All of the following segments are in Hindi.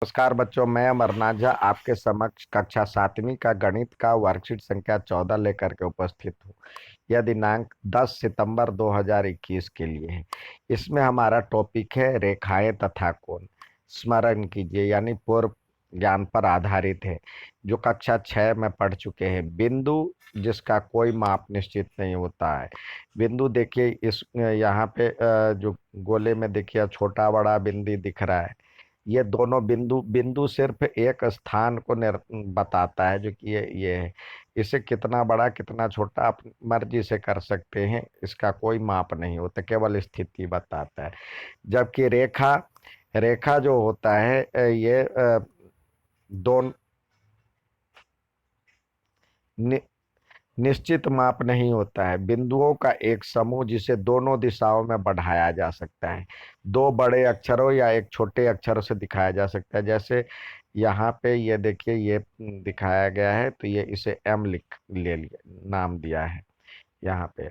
नमस्कार बच्चों, मैं अमरनाथ झा आपके समक्ष कक्षा 7वीं का गणित का वर्कशीट संख्या 14 लेकर के उपस्थित हूँ। यह दिनांक 10 सितंबर 2021 के लिए है। इसमें हमारा टॉपिक है रेखाएं तथा कोण। स्मरण कीजिए, यानी पूर्व ज्ञान पर आधारित है, जो कक्षा 6 में पढ़ चुके हैं। बिंदु जिसका कोई माप निश्चित नहीं होता है। बिंदु देखिए, इस यहाँ पे जो गोले में देखिए छोटा बड़ा बिंदु दिख रहा है। ये दोनों बिंदु बिंदु सिर्फ एक स्थान को बताता है, जो कि ये है। इसे कितना बड़ा कितना छोटा आप मर्जी से कर सकते हैं, इसका कोई माप नहीं होता, केवल स्थिति बताता है। जबकि रेखा रेखा जो होता है ये दोन नि, निश्चित माप नहीं होता है। बिंदुओं का एक समूह जिसे दोनों दिशाओं में बढ़ाया जा सकता है। दो बड़े अक्षरों या एक छोटे अक्षरों से दिखाया जा सकता है। जैसे यहाँ पे ये देखिए, ये दिखाया गया है, तो ये इसे एम लिख ले लिया, नाम दिया है यहाँ पे।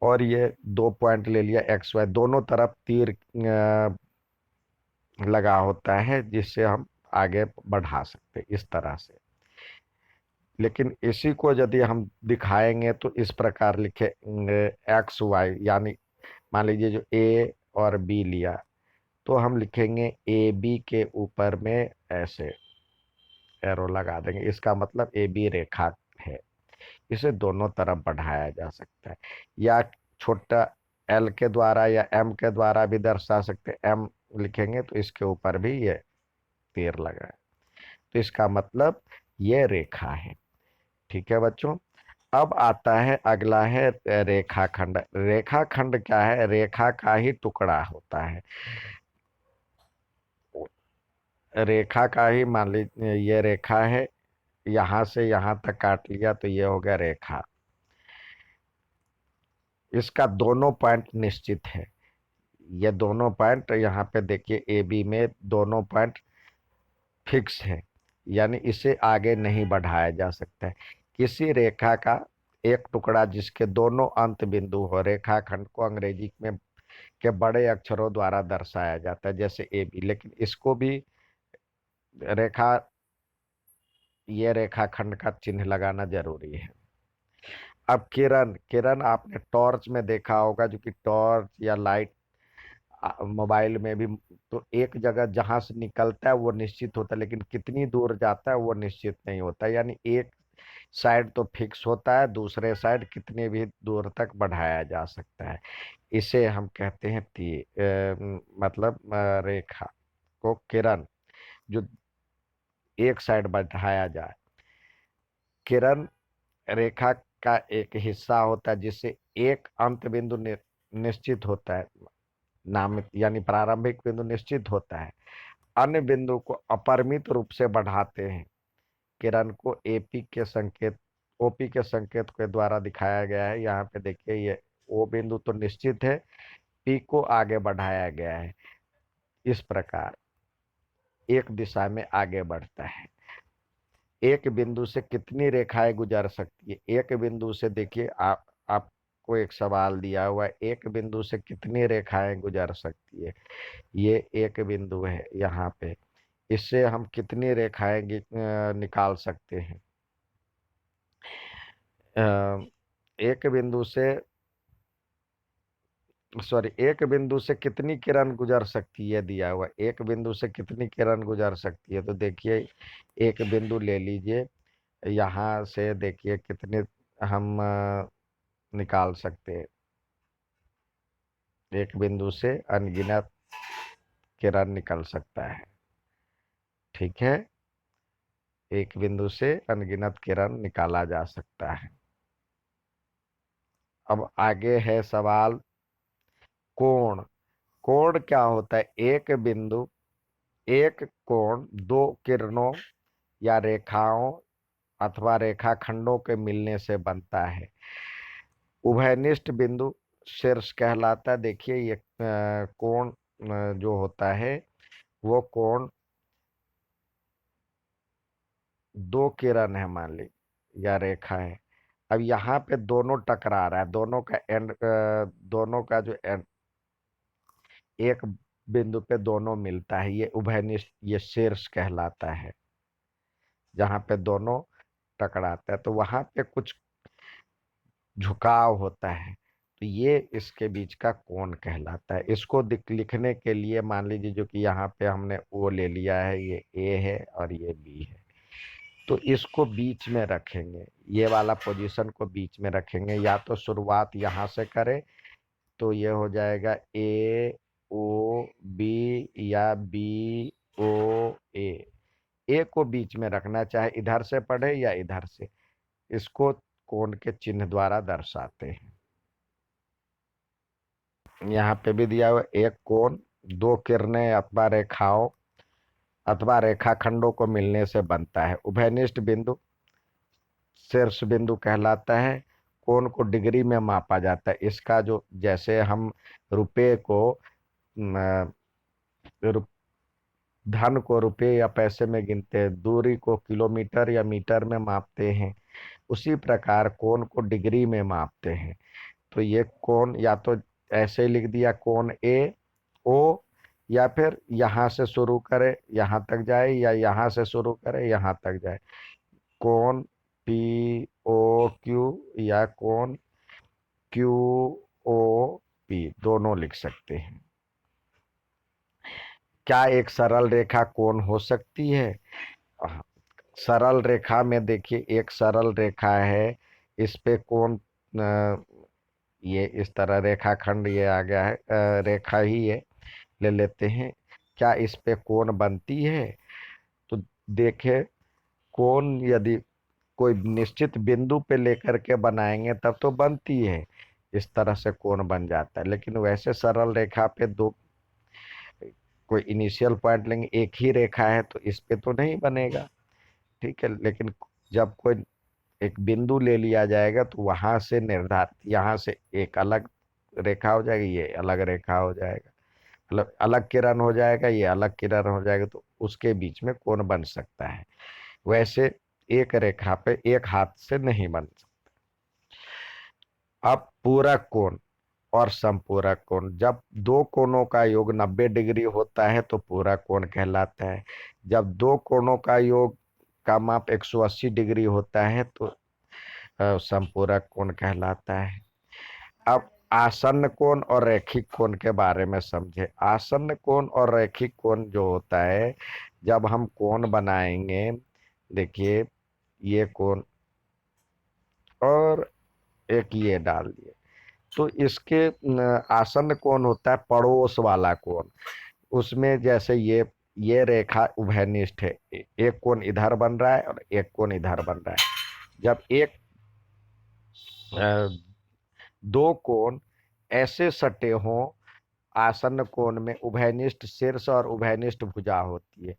और ये 2 पॉइंट ले लिया, एक्स वाई दोनों तरफ तीर लगा होता है, जिससे हम आगे बढ़ा सकते हैं इस तरह से। लेकिन इसी को यदि हम दिखाएंगे तो इस प्रकार लिखे, एक्स वाई, यानी मान लीजिए जो ए और बी लिया, तो हम लिखेंगे ए बी के ऊपर में ऐसे एरो लगा देंगे। इसका मतलब ए बी रेखा है। इसे दोनों तरफ बढ़ाया जा सकता है, या छोटा एल के द्वारा या एम के द्वारा भी दर्शा सकते हैं। एम लिखेंगे तो इसके ऊपर भी ये तीर लगा है, तो इसका मतलब ये रेखा है। ठीक है बच्चों। अब आता है अगला है रेखाखंड। रेखाखंड क्या है? रेखा का ही टुकड़ा होता है। रेखा का ही, मान लीजिए ये रेखा है, यहां से यहां तक काट लिया तो ये हो गया रेखा। इसका दोनों पॉइंट निश्चित है। ये दोनों पॉइंट यहाँ पे देखिए, ए बी में दोनों पॉइंट फिक्स है, यानी इसे आगे नहीं बढ़ाया जा सकता है। किसी रेखा का एक टुकड़ा जिसके दोनों अंत बिंदु हो, रेखाखंड को अंग्रेजी में के बड़े अक्षरों द्वारा दर्शाया जाता है, जैसे ए बी। लेकिन इसको भी रेखा ये रेखाखंड का चिन्ह लगाना जरूरी है। अब किरण, किरण आपने टॉर्च में देखा होगा, जो कि टॉर्च या लाइट मोबाइल में भी, तो एक जगह जहां से निकलता है वो निश्चित होता है, लेकिन कितनी दूर जाता है वो निश्चित नहीं होता। यानी एक साइड तो फिक्स होता है, दूसरे साइड कितने भी दूर तक बढ़ाया जा सकता है। इसे हम कहते हैं मतलब रेखा को किरण, जो एक साइड बढ़ाया जाए। किरण रेखा का एक हिस्सा होता है, जिससे एक अंत बिंदु निश्चित होता है, नामित यानी प्रारंभिक बिंदु निश्चित होता है। अन्य बिंदु को अपरिमित रूप से बढ़ाते हैं। किरण को एपी के संकेत ओपी के संकेत के द्वारा दिखाया गया है। यहाँ पे देखिए, ये ओ बिंदु तो निश्चित है, पी को आगे बढ़ाया गया है। इस प्रकार एक दिशा में आगे बढ़ता है। एक बिंदु से कितनी रेखाएं गुजर सकती है? एक बिंदु से देखिए, आपको एक सवाल दिया हुआ है, एक बिंदु से कितनी रेखाएं गुजर सकती है? ये एक बिंदु है यहाँ पे, इससे हम कितनी रेखाएं निकाल सकते हैं? अ, एक बिंदु से, सॉरी, एक बिंदु से कितनी किरण गुजर सकती है दिया हुआ। एक बिंदु से कितनी किरण गुजर सकती है? तो देखिए, एक बिंदु ले लीजिए, यहाँ से देखिए कितने हम निकाल सकते हैं। एक बिंदु से अनगिनत किरण निकल सकता है। ठीक है, एक बिंदु से अनगिनत किरण निकाला जा सकता है। अब आगे है सवाल कोण। कोण क्या होता है? एक बिंदु, एक कोण दो किरणों या रेखाओं अथवा रेखाखंडों के मिलने से बनता है। उभयनिष्ठ बिंदु शीर्ष कहलाता है। देखिए, ये कोण जो होता है, वो कोण दो किरण है मान ली, या रेखा है। अब यहाँ पे दोनों टकरा रहा है, दोनों का एंड, दोनों का जो एंड, एक बिंदु पे दोनों मिलता है, ये उभयनिष्ठ, ये शीर्ष कहलाता है। जहाँ पे दोनों टकराते हैं तो वहां पे कुछ झुकाव होता है, तो ये इसके बीच का कोण कहलाता है। इसको लिखने के लिए मान लीजिए जो कि यहाँ पे हमने ओ ले लिया है, ये ए है और ये बी है, तो इसको बीच में रखेंगे, ये वाला पोजीशन को बीच में रखेंगे। या तो शुरुआत यहाँ से करें तो ये हो जाएगा ए ओ बी, या बी ओ ए को बीच में रखना, चाहे इधर से पढ़े या इधर से। इसको कोण के चिन्ह द्वारा दर्शाते हैं। यहाँ पे भी दिया हुआ एक कोण दो किरणें अथवा रेखाओं अथवा रेखाखंडों को मिलने से बनता है। उभयनिष्ठ बिंदु शीर्ष बिंदु कहलाता है। कोण को डिग्री में मापा जाता है। इसका जो, जैसे हम रुपये को न, रु- धन को रुपये या पैसे में गिनते हैं, दूरी को किलोमीटर या मीटर में मापते हैं, उसी प्रकार कोण को डिग्री में मापते हैं। तो ये कोण या तो ऐसे लिख दिया कोण ए ओ, या फिर यहाँ से शुरू करे यहाँ तक जाए, या यहाँ से शुरू करे यहाँ तक जाए। कोण पी ओ क्यू या कोण क्यू ओ पी दोनों लिख सकते हैं। क्या एक सरल रेखा कोण हो सकती है? हाँ, सरल रेखा में देखिए, एक सरल रेखा है, इस पे कोण ये इस तरह रेखाखंड ये आ गया है, रेखा ही है, ले लेते हैं। क्या इस पे कोण बनती है? तो देखे, कोण यदि कोई निश्चित बिंदु पे लेकर के बनाएंगे तब तो बनती है, इस तरह से कोण बन जाता है। लेकिन वैसे सरल रेखा पे दो कोई इनिशियल पॉइंट लेंगे, एक ही रेखा है, तो इस पे तो नहीं बनेगा। ठीक है, लेकिन जब कोई एक बिंदु ले लिया जाएगा तो वहां से निर्धारित, यहाँ से एक अलग रेखा हो जाएगी, ये अलग रेखा हो जाएगा, मतलब अलग किरण हो जाएगा, ये अलग किरण हो जाएगा, तो उसके बीच में कोण बन सकता है। वैसे एक रेखा पे एक हाथ से नहीं बन सकता। अब पूरक कोण और समपूरक कोण, जब दो कोणों का योग 90 डिग्री होता है तो पूरक कोण कहलाता है। जब दो कोणों का योग का माप 180 डिग्री होता है तो समपूरक कोण कहलाता है। अब आसन्न कोण और रैखिक कोण के बारे में समझे। आसन्न कोण और रैखिक कोण जो होता है, जब हम कोण बनाएंगे, देखिए ये कोण और एक ये डाल दिए, तो इसके आसन्न कोण होता है पड़ोस वाला कोण। उसमें जैसे ये रेखा उभयनिष्ठ है, एक कोण इधर बन रहा है और एक कोण इधर बन रहा है। जब एक अ, दो कोण ऐसे सटे हों, आसन्न कोण में उभयनिष्ठ शीर्ष और उभयनिष्ठ भुजा होती है।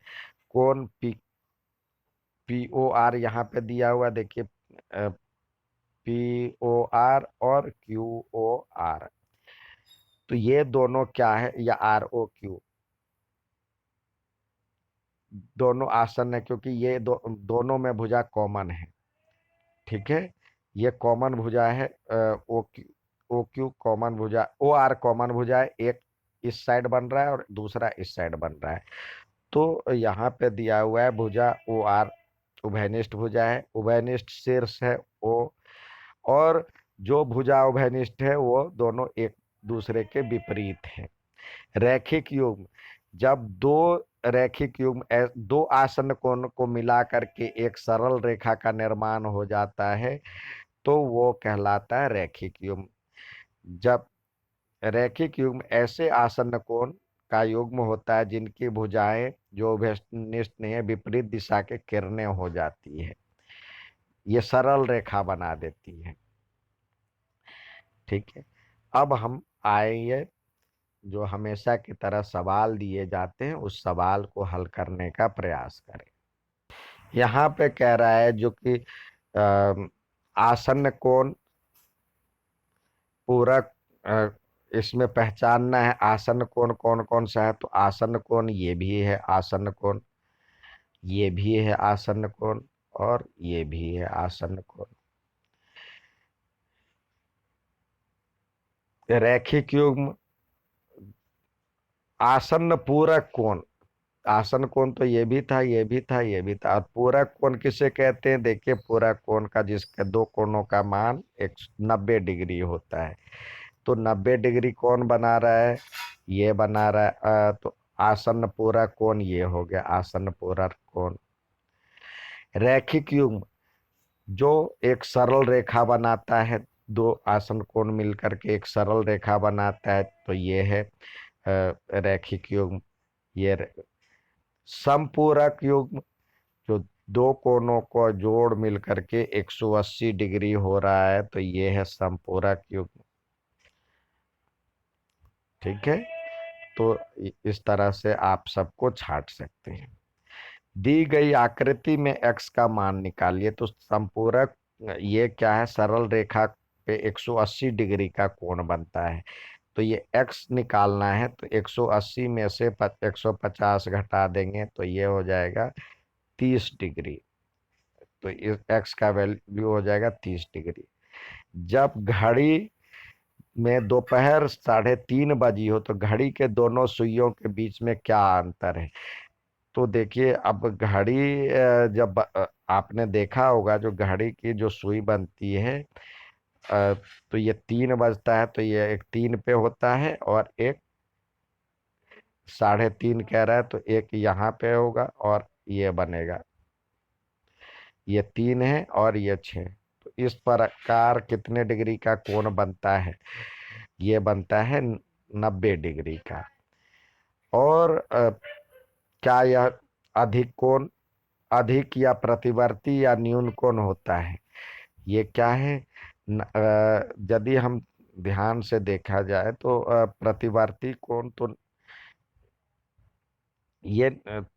कोण पी ओ आर यहाँ पे दिया हुआ, देखिए पी ओ आर और क्यू ओ आर, तो ये दोनों क्या है, या आर ओ क्यू, दोनों आसन्न है क्योंकि ये दोनों में भुजा कॉमन है। ठीक है, ये कॉमन भुजा है, ओ क्यू कॉमन भुजा, ओ आर कॉमन भुजा है, एक इस साइड बन रहा है और दूसरा इस साइड बन रहा है। तो यहाँ पे दिया हुआ है भुजा ओ आर उभयनिष्ठ भुजा है, उभयनिष्ठ शीर्ष है ओ, और जो भुजा उभयनिष्ठ है वो दोनों एक दूसरे के विपरीत है। रैखिक युग्म, जब दो रैखिक युग्म दो आसन्न कोण को मिला करके एक सरल रेखा का निर्माण हो जाता है तो वो कहलाता है रैखिक युग्म। जब रैखिक युग्म ऐसे आसन्न कोण का युग्म होता है जिनकी भुजाएं जो निष्ठ नहीं है, विपरीत दिशा के किरणें हो जाती है, ये सरल रेखा बना देती है। ठीक है, अब हम आइए जो हमेशा की तरह सवाल दिए जाते हैं उस सवाल को हल करने का प्रयास करें। यहाँ पे कह रहा है जो कि अ, आसन्न कोण पूरक, इसमें पहचानना है आसन्न कोण कौन कौन सा है। तो आसन्न कोण ये भी है आसन्न कोण, ये भी है आसन्न कोण, और ये भी है आसन्न कोण। रैखिक युग्म आसन्न पूरक कोण, आसन कोण तो ये भी था, ये भी था, ये भी था। और पूरक कोण किसे कहते हैं? देखिए, पूरक कोण का जिसके दो कोणों का मान 190 डिग्री होता है। तो 90 डिग्री कौन बना रहा है? ये बना रहा है। तो आसन्न पूरक कोण ये हो गया आसन्न पूरक कोण। रैखिक युग्म, जो एक सरल रेखा बनाता है, दो आसन कोण मिलकर के एक सरल रेखा बनाता है, तो ये है रैखिक युग्म। ये समपूरक युग्म, जो दो कोणों को जोड़ मिलकर के 180 डिग्री हो रहा है, तो ये है समपूरक युग्म। ठीक है, तो इस तरह से आप सबको छांट सकते हैं। दी गई आकृति में x का मान निकालिए। तो संपूरक ये क्या है? सरल रेखा पे 180 डिग्री का कोण बनता है। तो ये x निकालना है, तो 180 में से 150 घटा देंगे, तो ये हो जाएगा 30 डिग्री। तो इस x का वैल्यू हो जाएगा 30 डिग्री। जब घड़ी में दोपहर 3:30 बजी हो, तो घड़ी के दोनों सुइयों के बीच में क्या अंतर है? तो देखिए, अब घड़ी जब आपने देखा होगा, जो घड़ी की जो सुई बनती है, तो ये 3 बजता है, तो ये एक 3 पे होता है, और एक 3:30 कह रहा है, तो एक यहाँ पे होगा, और ये बनेगा, ये 3 है और ये 6। तो इस प्रकार कितने डिग्री का कोण बनता है? ये बनता है 90 डिग्री का। और क्या यह अधिक कोण, अधिक या प्रतिवर्ती या न्यून कोण होता है? ये क्या है? यदि हम ध्यान से देखा जाए, तो प्रतिवर्ती कोण तो ये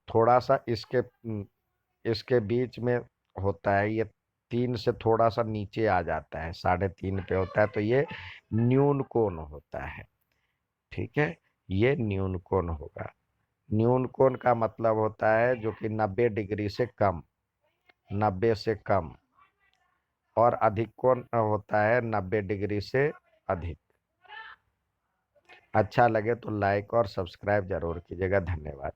थोड़ा सा इसके बीच में होता है। ये 3 से थोड़ा सा नीचे आ जाता है, 3:30 पे होता है, तो ये न्यून कोण होता है। ठीक है, ये न्यून कोण होगा। न्यून कोण का मतलब होता है जो कि 90 डिग्री से कम, 90 से कम। और अधिक कोण होता है 90 डिग्री से अधिक। अच्छा लगे तो लाइक और सब्सक्राइब जरूर कीजिएगा। धन्यवाद।